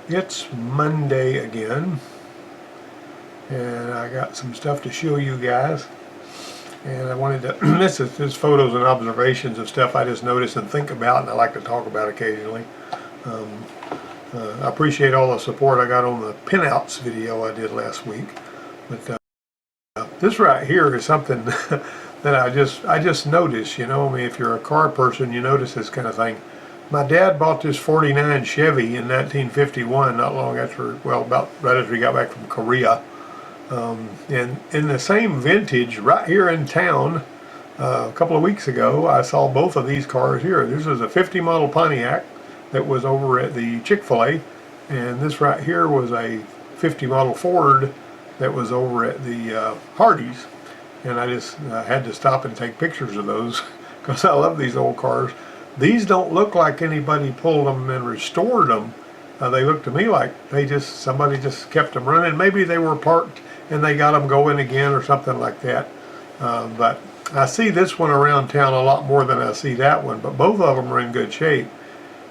It's Monday again, and I got some stuff to show you guys. And I wanted to, this is photos and observations of stuff I just notice and think about, and I like to talk about occasionally. I appreciate all the support I got on the pinouts video I did last week. But this right here is something that I just noticed. You know, I mean, if you're a car person, you notice this kind of thing. My dad bought this 49 Chevy in 1951, not long after, well, about right after he got back from Korea. And in the same vintage, right here in town, a couple of weeks ago, I saw both of these cars here. This was a 50 model Pontiac that was over at the Chick-fil-A, and this right here was a 50 model Ford that was over at the Hardee's. And I just had to stop and take pictures of those because I love these old cars. These don't look like anybody pulled them and restored them. They look to me like somebody just kept them running. Maybe they were parked and they got them going again or something like that. But I see this one around town a lot more than I see that one, but both of them are in good shape.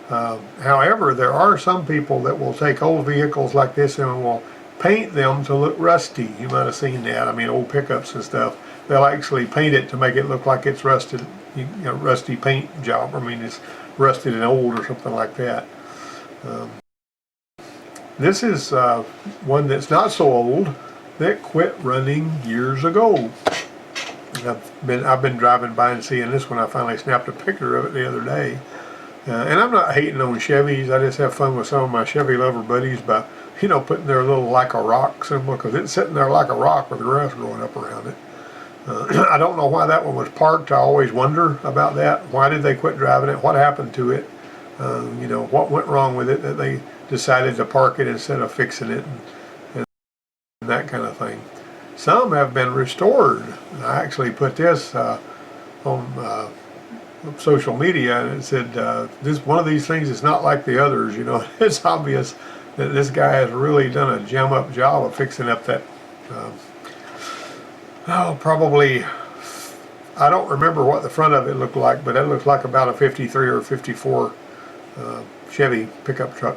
However, there are some people that will take old vehicles like this and will paint them to look rusty. You might have seen that. I mean, old pickups and stuff. They'll actually paint it to make it look like it's rusted, rusty paint job. I mean, it's rusted and old or something like that. This is one that's not so old that quit running years ago. I've been driving by and seeing this one. I finally snapped a picture of it the other day. And I'm not hating on Chevys. I just have fun with some of my Chevy lover buddies by, putting their little like a rock symbol, because it's sitting there like a rock with the grass growing up around it. I don't know why that one was parked. I always wonder about that. Why did they quit driving it? What happened to it? What went wrong with it that they decided to park it instead of fixing it and that kind of thing. Some have been restored. I actually put this on social media, and it said this one of these things is not like the others. It's obvious that this guy has really done a jam up job of fixing up that probably, I don't remember what the front of it looked like, but it looks like about a 53 or 54 Chevy pickup truck.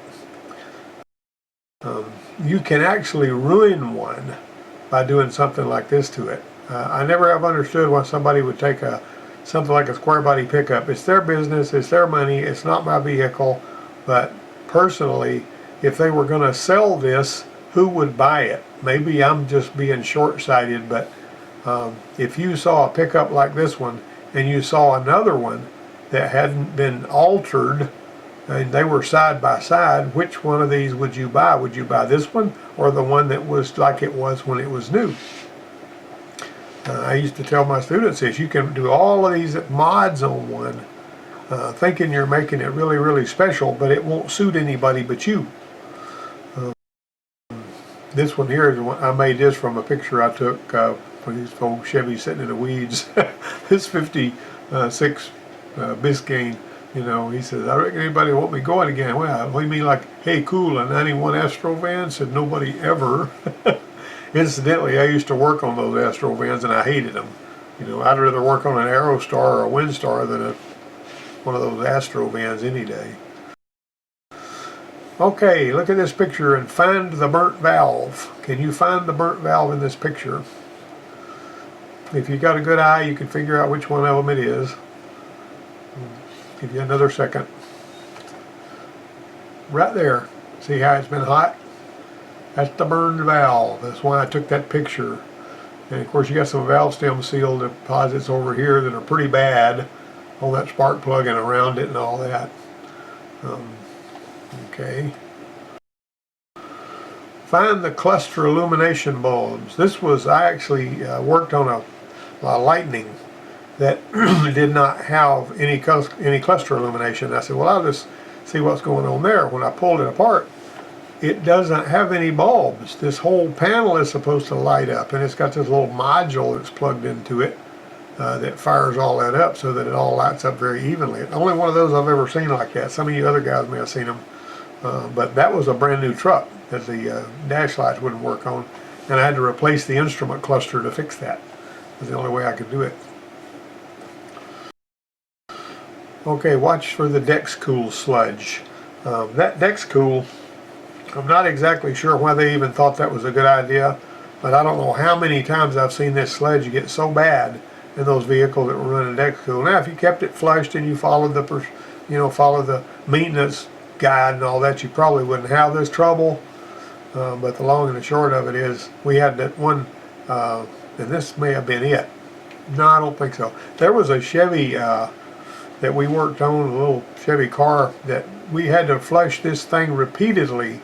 You can actually ruin one by doing something like this to it. I never have understood why somebody would take something like a square body pickup. It's their business, it's their money, it's not my vehicle. But personally, if they were going to sell this, who would buy it? Maybe I'm just being short-sighted, but if you saw a pickup like this one and you saw another one that hadn't been altered and they were side by side, which one of these would you buy? Would you buy this one or the one that was like it was when it was new? I used to tell my students this: you can do all of these mods on one, thinking you're making it really, really special, but it won't suit anybody but you. This one here is one, I made this from a picture I took for these old Chevys sitting in the weeds. This 56 Biscayne, he says, I reckon anybody want me going again. Well, what do you mean, like, hey, cool, a 91 Astro van? Said nobody ever. Incidentally, I used to work on those Astro vans and I hated them. I'd rather work on an Aerostar or a Windstar than one of those Astro vans any day. Okay, look at this picture and find the burnt valve. Can you find the burnt valve in this picture? If you got a good eye, you can figure out which one of them it is. Give you another second. Right there. See how it's been hot? That's the burned valve. That's why I took that picture. And of course you got some valve stem seal deposits over here that are pretty bad on that spark plug and around it and all that. Okay. Find the cluster illumination bulbs. This was, I actually worked on a Lightning that did not have any cluster illumination. I said, well, I'll just see what's going on there. When I pulled it apart, it doesn't have any bulbs. This whole panel is supposed to light up, and it's got this little module that's plugged into it that fires all that up so that it all lights up very evenly. Only one of those I've ever seen like that. Some of you other guys may have seen them. But that was a brand new truck that the dash lights wouldn't work on, and I had to replace the instrument cluster to fix that. That's the only way I could do it. Okay, watch for the Dexcool sludge. That Dexcool I'm not exactly sure why they even thought that was a good idea, but I don't know how many times I've seen this sledge get so bad in those vehicles that were running deck school. Now, if you kept it flushed and you followed the maintenance guide and all that, you probably wouldn't have this trouble. But the long and the short of it is, we had that one, and this may have been it. No, I don't think so. There was a Chevy that we worked on, a little Chevy car, that we had to flush this thing repeatedly.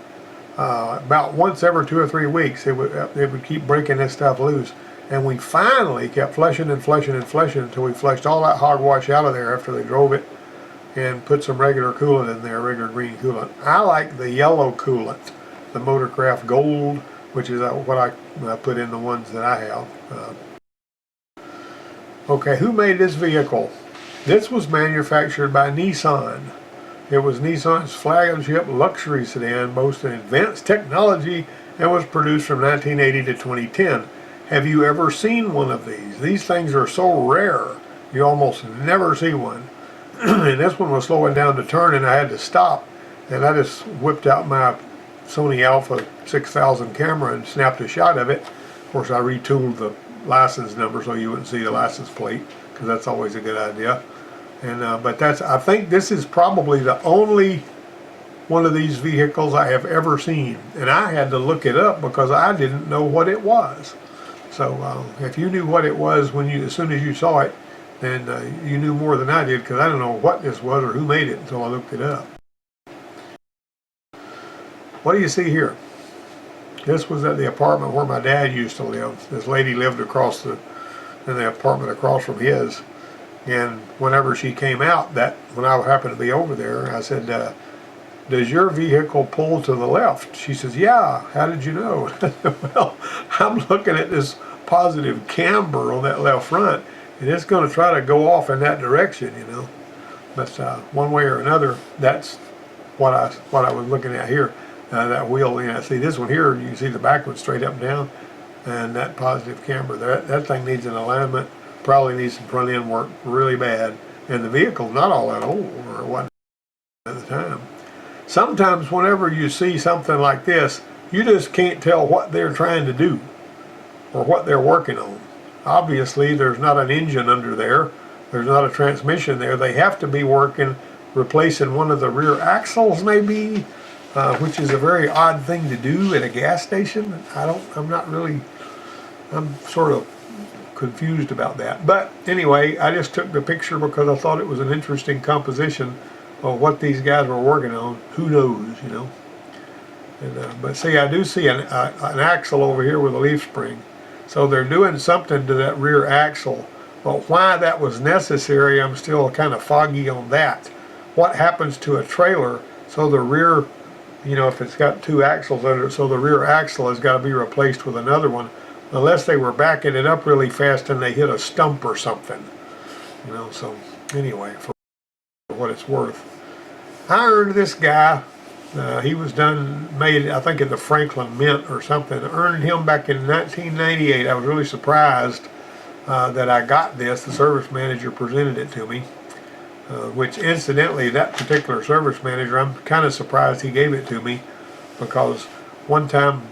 About once every 2 or 3 weeks, it would keep breaking this stuff loose. And we finally kept flushing and flushing and flushing until we flushed all that hogwash out of there after they drove it and put some regular coolant in there, regular green coolant. I like the yellow coolant, the Motorcraft Gold, which is what I put in the ones that I have. Okay, who made this vehicle? This was manufactured by Nissan. It was Nissan's flagship luxury sedan, boasting advanced technology, and was produced from 1980 to 2010. Have you ever seen one of these? These things are so rare, you almost never see one. And this one was slowing down to turn, and I had to stop. And I just whipped out my Sony Alpha 6000 camera and snapped a shot of it. Of course, I retooled the license number so you wouldn't see the license plate, because that's always a good idea. And but I think this is probably the only one of these vehicles I have ever seen, and I had to look it up because I didn't know what it was. So if you knew what it was as soon as you saw it, then you knew more than I did, because I don't know what this was or who made it until I looked it up. What do you see here? This was at the apartment where my dad used to live. This lady lived in the apartment across from his. And whenever she came out, when I happened to be over there, I said, does your vehicle pull to the left? She says, yeah. How did you know? Well, I'm looking at this positive camber on that left front, and it's going to try to go off in that direction, you know. But one way or another, that's what I was looking at here. That wheel, see this one here, you can see the back one straight up and down, and that positive camber, that thing needs an alignment. Probably needs some front end work really bad, and the vehicle's not all that old or what at the time. Sometimes whenever you see something like this, you just can't tell what they're trying to do or what they're working on. Obviously there's not an engine under there, there's not a transmission there. They have to be working, replacing one of the rear axles maybe, which is a very odd thing to do at a gas station. I'm sort of confused about that. But anyway, I just took the picture because I thought it was an interesting composition of what these guys were working on. Who knows, you know. And, but see, I do see an axle over here with a leaf spring. So they're doing something to that rear axle. But why that was necessary, I'm still kind of foggy on that. What happens to a trailer so the rear, you know, if it's got 2 axles under it, so the rear axle has got to be replaced with another one, unless they were backing it up really fast and they hit a stump or something, you know. So anyway, for what it's worth, I earned this guy, he was made I think at the Franklin Mint or something. I earned him back in 1998. I was really surprised that I got this. The service manager presented it to me, which incidentally, that particular service manager, I'm kind of surprised he gave it to me, because one time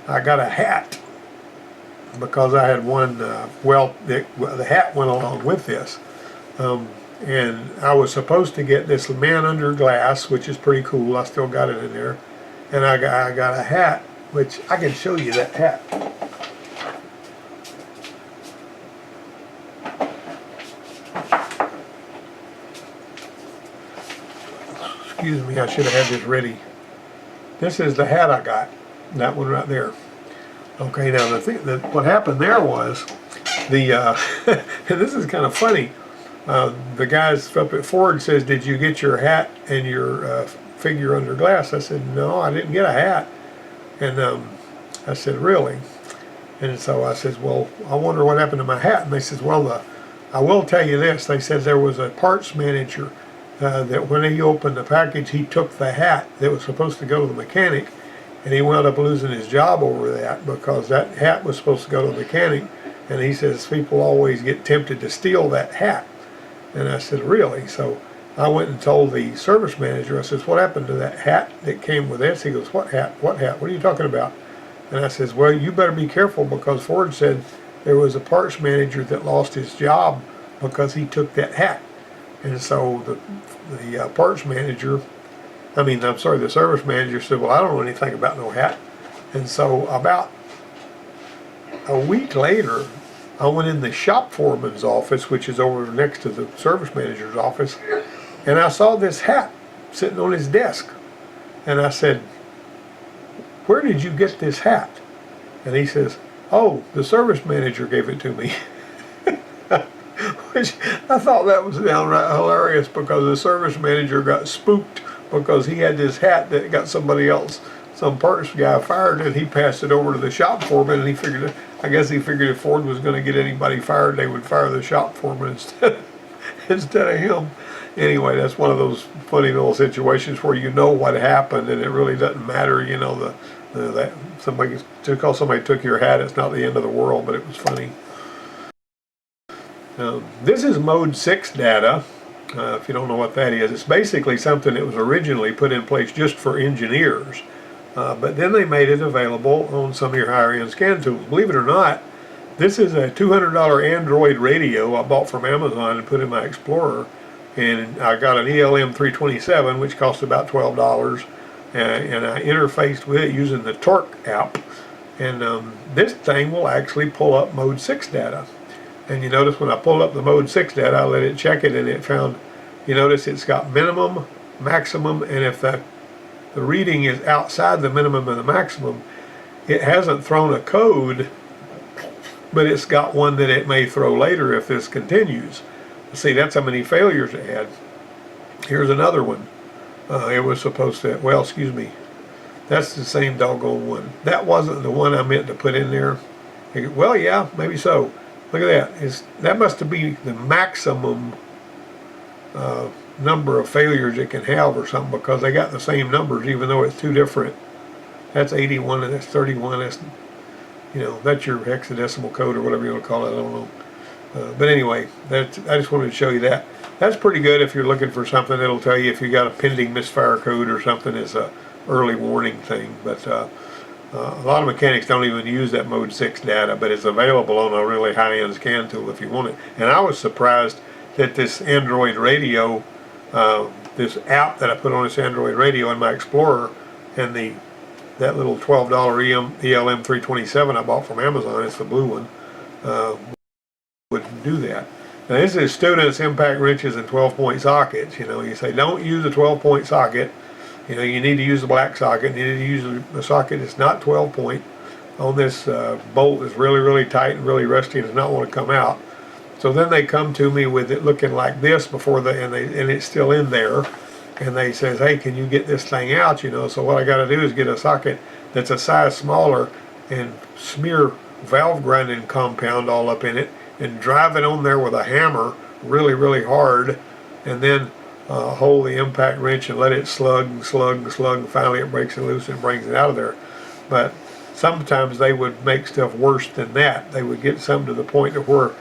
I got a hat because I had one, the hat went along with this. And I was supposed to get this Man Under Glass, which is pretty cool. I still got it in there. And I got a hat, which I can show you that hat. Excuse me, I should have had this ready. This is the hat I got. That one right there. Okay, now what happened there was and this is kind of funny. The guys up at Ford says, "Did you get your hat and your figure under glass?" I said, "No, I didn't get a hat." And I said, "Really?" And so I said, "Well, I wonder what happened to my hat." And they says, "Well, I will tell you this." They said there was a parts manager that when he opened the package, he took the hat that was supposed to go to the mechanic, and he wound up losing his job over that, because that hat was supposed to go to the mechanic. And he says people always get tempted to steal that hat. And I said, "Really?" So I went and told the service manager, I says, what happened to that hat that came with this? He goes, what hat? What hat? What are you talking about? And I says, well, you better be careful, because Ford said there was a parts manager that lost his job because he took that hat. And so the parts manager, the service manager said, well, I don't know anything about no hat. And so about a week later, I went in the shop foreman's office, which is over next to the service manager's office, and I saw this hat sitting on his desk. And I said, where did you get this hat? And he says, oh, the service manager gave it to me. Which I thought that was downright hilarious, because the service manager got spooked because he had this hat that got some parts guy fired, and he passed it over to the shop foreman, and I guess he figured if Ford was going to get anybody fired, they would fire the shop foreman instead of him. Anyway, that's one of those funny little situations where you know what happened, and it really doesn't matter, that somebody took your hat, it's not the end of the world, but it was funny. This is Mode 6 data. If you don't know what that is, it's basically something that was originally put in place just for engineers. But then they made it available on some of your higher end scan tools. Believe it or not, this is a $200 Android radio I bought from Amazon and put in my Explorer. And I got an ELM 327, which cost about $12. And I interfaced with it using the Torque app. And this thing will actually pull up Mode 6 data. And you notice when I pulled up the Mode 6 data, I let it check it, and it found, you notice it's got minimum, maximum, and if the reading is outside the minimum and the maximum, it hasn't thrown a code, but it's got one that it may throw later if this continues. See, that's how many failures it had. Here's another one. It was supposed to, well, excuse me, that's the same doggone one. That wasn't the one I meant to put in there. Well, yeah, maybe so. Look at that. That must be the maximum number of failures it can have or something, because they got the same numbers even though it's two different. That's 81 and that's 31. That's, that's your hexadecimal code or whatever you want to call it. I don't know. But anyway, I just wanted to show you that. That's pretty good if you're looking for something that'll tell you if you got a pending misfire code or something as a early warning thing. But a lot of mechanics don't even use that Mode 6 data, but it's available on a really high-end scan tool if you want it. And I was surprised that this Android radio, this app that I put on this Android radio in my Explorer, and that little $12 ELM 327 I bought from Amazon, it's the blue one, would do that. Now this is students, impact wrenches, and 12-point sockets. You say don't use a 12-point socket. You need to use the black socket. You need to use the socket that's not 12-point. On this bolt is really, really tight and really rusty and does not want to come out. So then they come to me with it looking like this and it's still in there. And they says, hey, can you get this thing out? So what I got to do is get a socket that's a size smaller and smear valve grinding compound all up in it and drive it on there with a hammer really, really hard, and then hold the impact wrench and let it slug and slug and slug, and finally it breaks it loose and brings it out of there. But sometimes they would make stuff worse than that. They would get some to the point of where,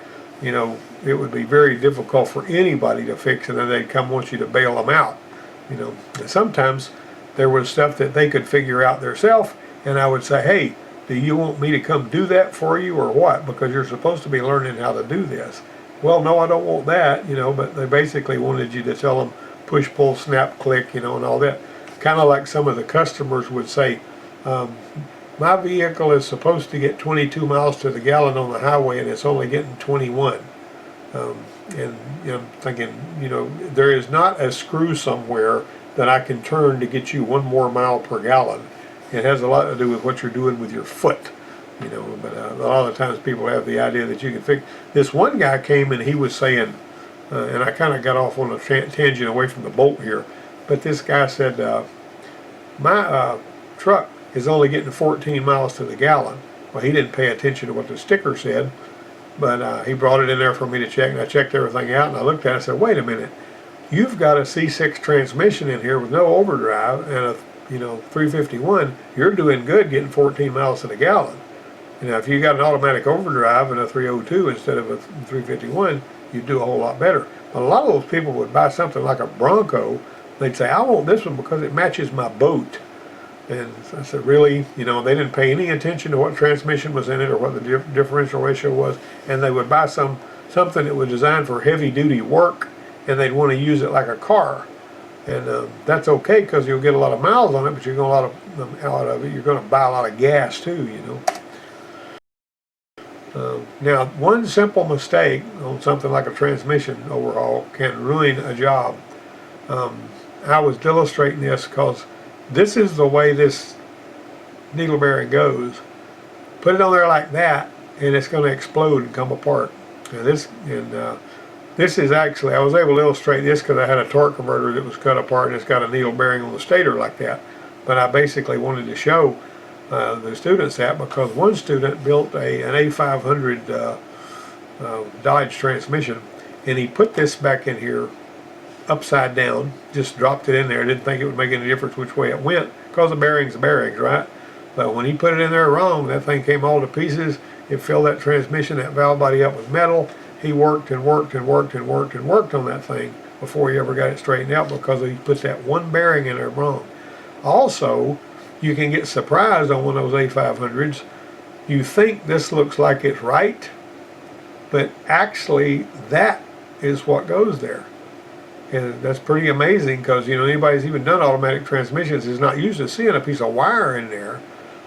it would be very difficult for anybody to fix, and then they'd come want you to bail them out. And sometimes there was stuff that they could figure out themselves, and I would say, hey, do you want me to come do that for you or what? Because you're supposed to be learning how to do this. Well, no, I don't want that, but they basically wanted you to tell them push, pull, snap, click, and all that. Kind of like some of the customers would say, my vehicle is supposed to get 22 miles to the gallon on the highway and it's only getting 21. And I'm thinking, there is not a screw somewhere that I can turn to get you 1 more mile per gallon. It has a lot to do with what you're doing with your foot, but a lot of times people have the idea that you can fix. This one guy came and he was saying, and I kind of got off on a tangent away from the bolt here, but this guy said, my truck is only getting 14 miles to the gallon. Well, he didn't pay attention to what the sticker said, but he brought it in there for me to check, and I checked everything out, and I looked at it and said, wait a minute, you've got a C6 transmission in here with no overdrive and a 351, you're doing good getting 14 miles to the gallon. You know, if you got an automatic overdrive and a 302 instead of a 351, you'd do a whole lot better. But a lot of those people would buy something like a Bronco. They'd say, I want this one because it matches my boat. And I said, really? You know, they didn't pay any attention to what transmission was in it or what the differential ratio was. And they would buy something that was designed for heavy duty work, and they'd want to use it like a car. And that's okay because you'll get a lot of miles on it, but you're going to get a lot of out of it. You're going to buy a lot of gas too, you know. Now, one simple mistake on something like a transmission overhaul can ruin a job. I was illustrating this because this is the way this needle bearing goes. Put it on there like that, and it's going to explode and come apart. And this is actually, I was able to illustrate this because I had a torque converter that was cut apart, and it's got a needle bearing on the stator like that. But I basically wanted to show the students that because one student built an A500 Dodge transmission, and he put this back in here upside down, just dropped it in there, didn't think it would make any difference which way it went because the bearings are bearings, right? But when he put it in there wrong, that thing came all to pieces. It filled that transmission, that valve body up with metal. He worked and worked and worked and worked and worked on that thing before he ever got it straightened out because he put that one bearing in there wrong. Also, you can get surprised on one of those A500s. You think this looks like it's right, but actually that is what goes there. And that's pretty amazing because, you know, anybody who's even done automatic transmissions is not used to seeing a piece of wire in there,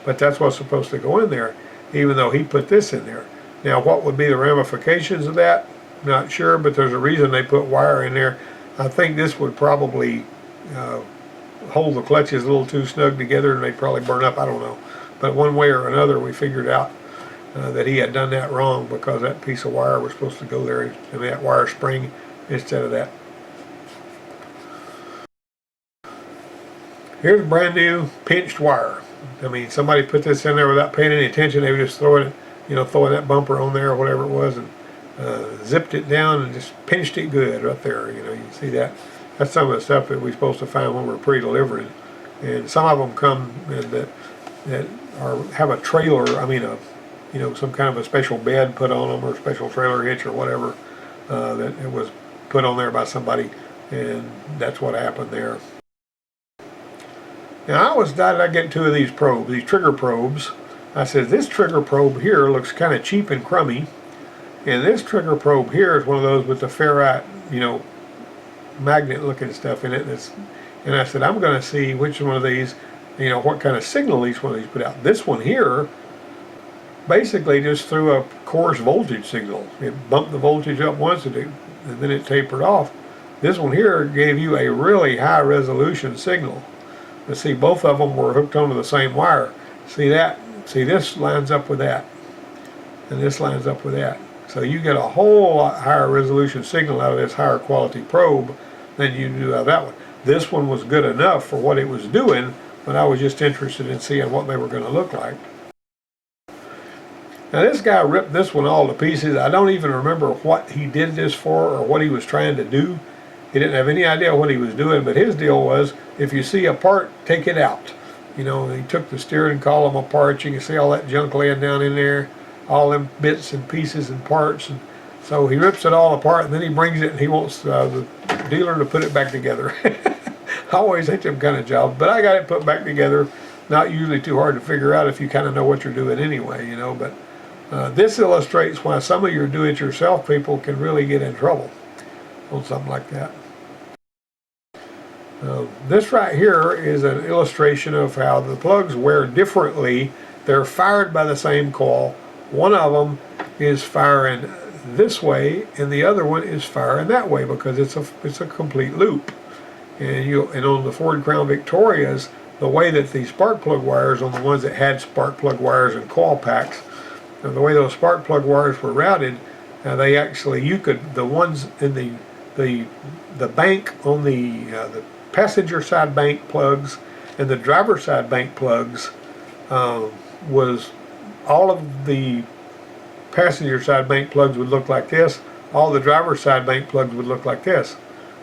but that's what's supposed to go in there, even though he put this in there. Now, what would be the ramifications of that? Not sure, but there's a reason they put wire in there. I think this would probably hold the clutches a little too snug together and they'd probably burn up, I don't know. But one way or another, we figured out that he had done that wrong because that piece of wire was supposed to go there in that wire spring instead of that. Here's brand new pinched wire. I mean, somebody put this in there without paying any attention. They were just throwing it, you know, throwing that bumper on there or whatever it was, and zipped it down and just pinched it good right there. You know, you can see that. That's some of the stuff that we're supposed to find when we're pre-delivering. And some of them come that have a trailer. I mean, you know, some kind of a special bed put on them or a special trailer hitch or whatever that it was put on there by somebody, and that's what happened there. Now, I always decided I'd get two of these probes, these trigger probes. I said, this trigger probe here looks kind of cheap and crummy, and this trigger probe here is one of those with the ferrite, you know, magnet looking stuff in it. And I said, I'm going to see which one of these, you know, what kind of signal each one of these put out. This one here basically just threw a coarse voltage signal. It bumped the voltage up once and then it tapered off. This one here gave you a really high resolution signal. But see, both of them were hooked onto the same wire. See that? See, this lines up with that. And this lines up with that. So you get a whole lot higher resolution signal out of this higher quality probe than you do out of that one. This one was good enough for what it was doing, but I was just interested in seeing what they were going to look like. Now this guy ripped this one all to pieces. I don't even remember what he did this for or what he was trying to do. He didn't have any idea what he was doing, but his deal was, if you see a part, take it out. You know, he took the steering column apart. You can see all that junk laying down in there, all them bits and pieces and parts. And so he rips it all apart, and then he brings it and he wants the dealer to put it back together. I always hate them kind of jobs, but I got it put back together. Not usually too hard to figure out if you kind of know what you're doing anyway, you know. But this illustrates why some of your do-it-yourself people can really get in trouble on something like that. This right here is an illustration of how the plugs wear differently. They're fired by the same coil. One of them is firing this way and the other one is firing that way because it's a complete loop. And on the Ford Crown Victorias, the way that the spark plug wires, on the ones that had spark plug wires and coil packs, and the way those spark plug wires were routed, they actually, the ones in the bank on the passenger side bank plugs and the driver side bank plugs was all of the passenger side bank plugs would look like this. All the driver side bank plugs would look like this.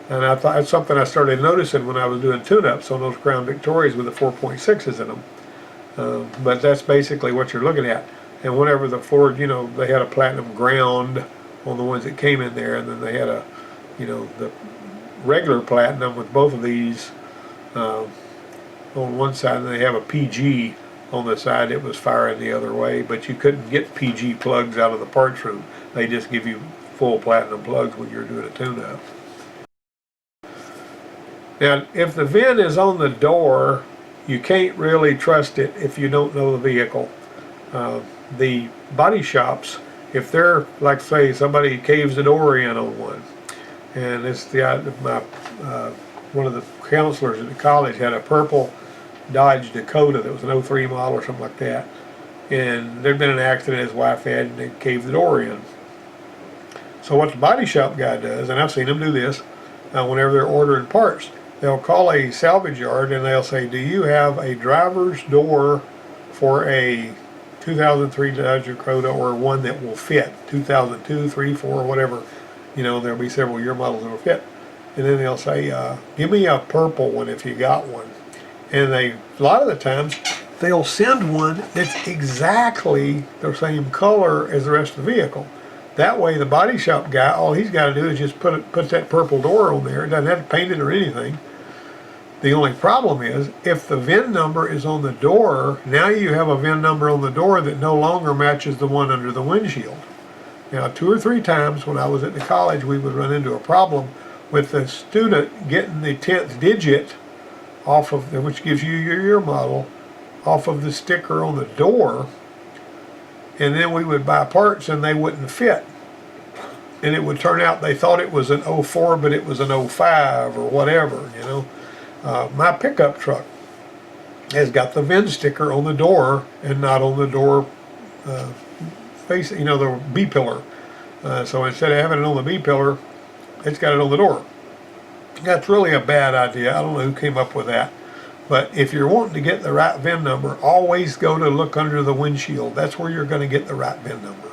And I thought that's something I started noticing when I was doing tune-ups on those Crown Victorias with the 4.6s in them. But that's basically what you're looking at. And whenever the Ford, you know, they had a platinum ground on the ones that came in there, and then they had a, you know, the regular platinum with both of these on one side, and they have a PG on the side that was firing the other way, but you couldn't get PG plugs out of the parts room. They just give you full platinum plugs when you're doing a tune-up. Now, if the VIN is on the door, you can't really trust it if you don't know the vehicle. The body shops, if they're, like say, somebody caves the door in on one, and it's one of the counselors at the college had a purple Dodge Dakota that was an '03 model or something like that, and there'd been an accident his wife had, and they caved the door in. So what the body shop guy does, and I've seen them do this, whenever they're ordering parts, they'll call a salvage yard and they'll say, do you have a driver's door for a 2003 Dodge Dakota, or one that will fit, 2002, 3, 4, whatever, you know, there'll be several year models that will fit. And then they'll say, give me a purple one if you got one. And a lot of the times, they'll send one that's exactly the same color as the rest of the vehicle. That way the body shop guy, all he's got to do is just put that purple door on there. It doesn't have to paint it or anything. The only problem is, if the VIN number is on the door, now you have a VIN number on the door that no longer matches the one under the windshield. Now, 2 or 3 times when I was at the college, we would run into a problem with the student getting the 10th digit off of the, which gives you your year model, off of the sticker on the door, and then we would buy parts and they wouldn't fit. And it would turn out they thought it was an '04, but it was an '05 or whatever, you know. My pickup truck has got the VIN sticker on the door and not on the door face, you know, the B-pillar. So instead of having it on the B-pillar, it's got it on the door. That's really a bad idea. I don't know who came up with that. But if you're wanting to get the right VIN number, always go to look under the windshield. That's where you're going to get the right VIN number.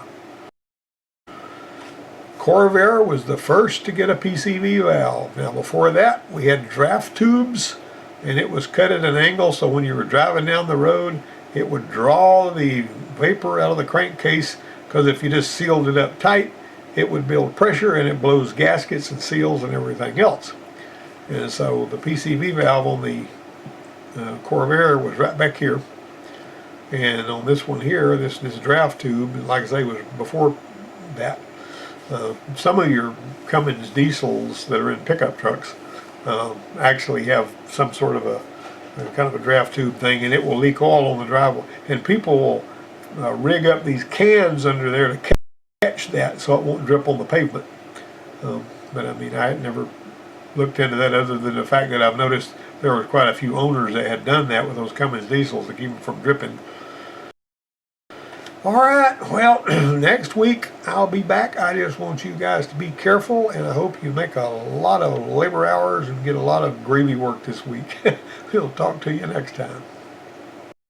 Corvair was the first to get a PCV valve. Now before that, we had draft tubes, and it was cut at an angle, so when you were driving down the road, it would draw the vapor out of the crankcase, because if you just sealed it up tight, it would build pressure and it blows gaskets and seals and everything else. And so the PCV valve on the Corvair was right back here, and on this one here, this draft tube, like I say, was before that. Some of your Cummins diesels that are in pickup trucks actually have some sort of a kind of a draft tube thing, and it will leak oil on the driveway, and people will rig up these cans under there to catch that so it won't drip on the pavement. But I mean, I had never looked into that, other than the fact that I've noticed there were quite a few owners that had done that with those Cummins diesels to keep them from dripping. Alright, well, next week I'll be back. I just want you guys to be careful, and I hope you make a lot of labor hours and get a lot of gravy work this week. We'll talk to you next time.